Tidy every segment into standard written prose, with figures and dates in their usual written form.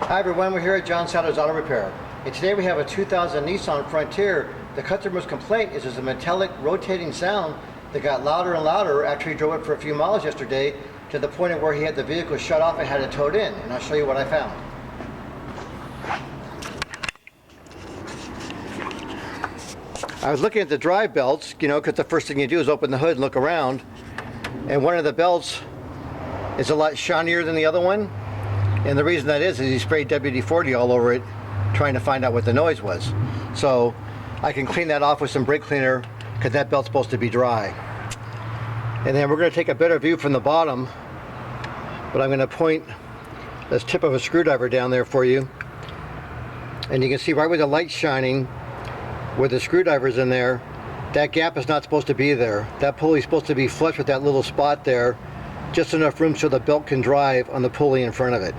Hi everyone, we're here at John Sadler's Auto Repair. And today we have a 2000 Nissan Frontier. The customer's complaint is there's a metallic rotating sound that got louder and louder after he drove it for a few miles yesterday, to the point of where he had the vehicle shut off and had it towed in. And I'll show you what I found. I was looking at the drive belts, because the first thing you do is open the hood and look around. And one of the belts is a lot shinier than the other one. And the reason that is he sprayed WD-40 all over it, trying to find out what the noise was. So I can clean that off with some brake cleaner, because that belt's supposed to be dry. And then we're going to take a better view from the bottom, but I'm going to point this tip of a screwdriver down there for you. And you can see right where the light's shining, where the screwdriver's in there, that gap is not supposed to be there. That pulley's supposed to be flush with that little spot there, just enough room so the belt can drive on the pulley in front of it.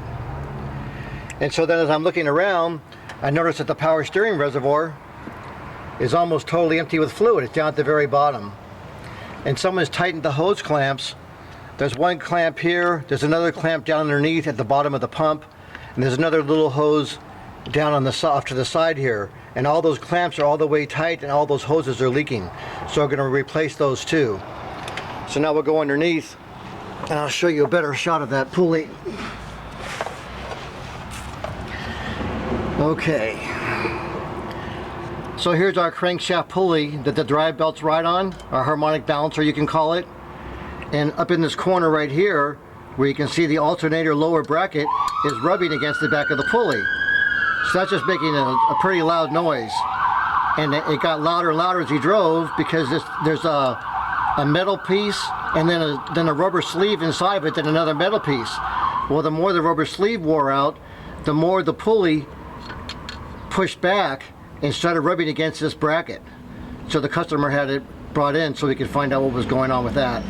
And so then as I'm looking around, I noticed that the power steering reservoir is almost totally empty with fluid. It's down at the very bottom. And someone's tightened the hose clamps. There's one clamp here, there's another clamp down underneath at the bottom of the pump, and there's another little hose down on the off to the side here. And all those clamps are all the way tight, and all those hoses are leaking. So we're going to replace those too. So now we'll go underneath and I'll show you a better shot of that pulley. Okay, so here's our crankshaft pulley that the drive belts ride on, our harmonic balancer you can call it. And up in this corner right here, where you can see the alternator lower bracket is rubbing against the back of the pulley. So that's just making a pretty loud noise. And it got louder and louder as he drove, because there's a metal piece and then a rubber sleeve inside of it, then another metal piece. Well, the more the rubber sleeve wore out, the more the pulley pushed back and started rubbing against this bracket. So the customer had it brought in so we could find out what was going on with that.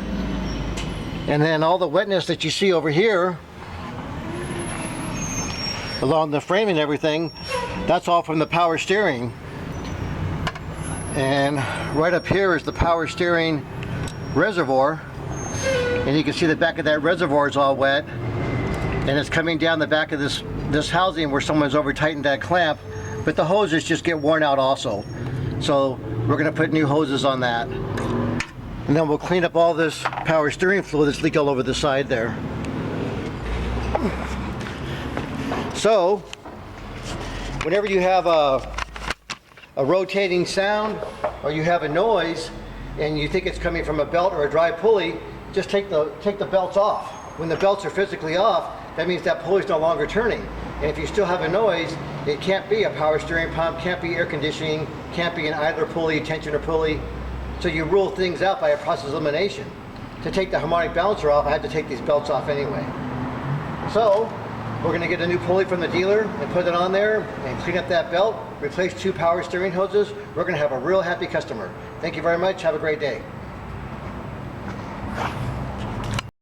And then all the wetness that you see over here along the frame and everything, that's all from the power steering. And right up here is the power steering reservoir, and you can see the back of that reservoir is all wet, and it's coming down the back of this housing where someone's over tightened that clamp. But the hoses just get worn out also, so we're going to put new hoses on that. And then we'll clean up all this power steering fluid that's leaked all over the side there. So whenever you have a rotating sound, or you have a noise and you think it's coming from a belt or a dry pulley, just take the belts off. When the belts are physically off, that means that pulley's no longer turning. And if you still have a noise, it can't be a power steering pump, can't be air conditioning, can't be an idler pulley, tensioner pulley. So you rule things out by a process of elimination. To take the harmonic balancer off, I had to take these belts off anyway. So we're going to get a new pulley from the dealer and put it on there and clean up that belt, replace 2 power steering hoses. We're going to have a real happy customer. Thank you very much. Have a great day.